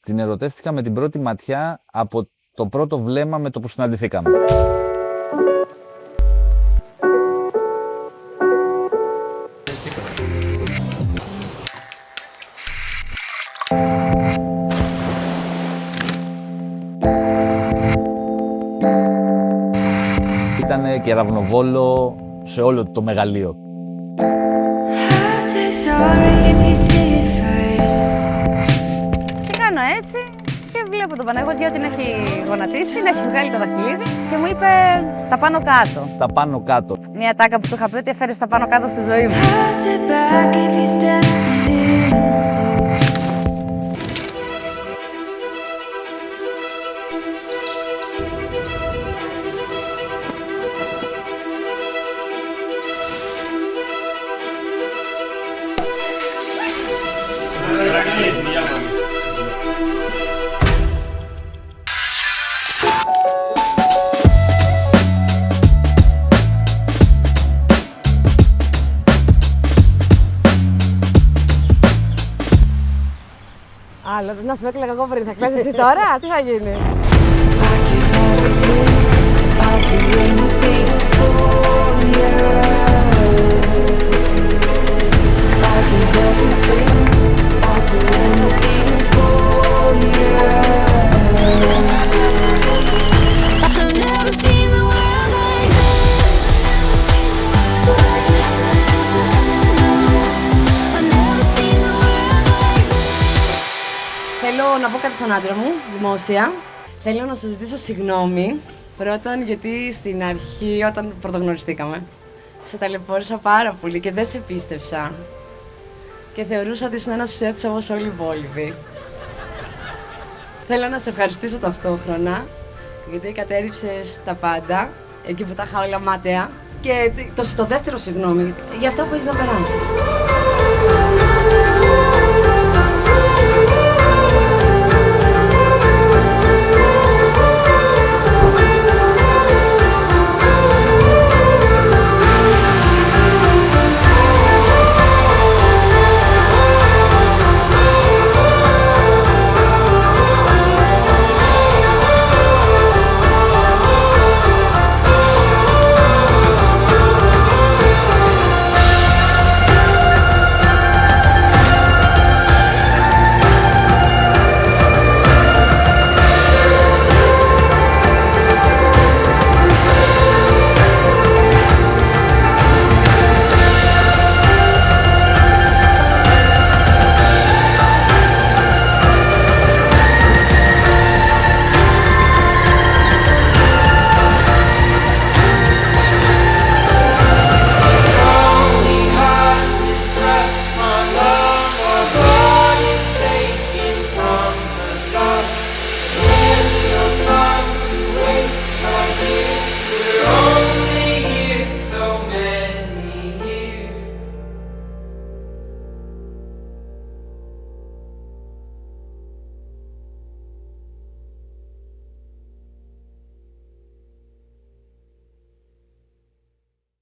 Την ερωτεύτηκα με την πρώτη ματιά από το πρώτο βλέμμα με το που συναντηθήκαμε. Ήτανε κεραυνοβόλο σε όλο το μεγαλείο. Και κάνω έτσι και βλέπω τον Παναγιώτη ότι να έχει γονατίσει, να έχει βγάλει το δαχτυλίδι και μου είπε τα πάνω κάτω. Τα πάνω κάτω. Μια τάκα που του είχα πει ότι έφερε τα πάνω κάτω στη ζωή μου. Άλλο, να σου έκλαιγα εγώ πριν, θα κλαις εσύ τώρα, τι θα γίνει. Θέλω να πω κάτι στον άντρα μου, δημόσια. Θέλω να σου ζητήσω συγγνώμη. Πρώτον, γιατί στην αρχή, όταν πρωτογνωριστήκαμε, σε ταλαιπώρησα πάρα πολύ και δεν σε πίστεψα. Και θεωρούσα ότι ήσουν ένας ψεύτης όπως όλοι οι υπόλοιποι. Θέλω να σε ευχαριστήσω ταυτόχρονα, γιατί κατέρριψες τα πάντα, εκεί που τα είχα όλα μάταια. Και το δεύτερο συγγνώμη, για αυτά που έχεις να περάσεις.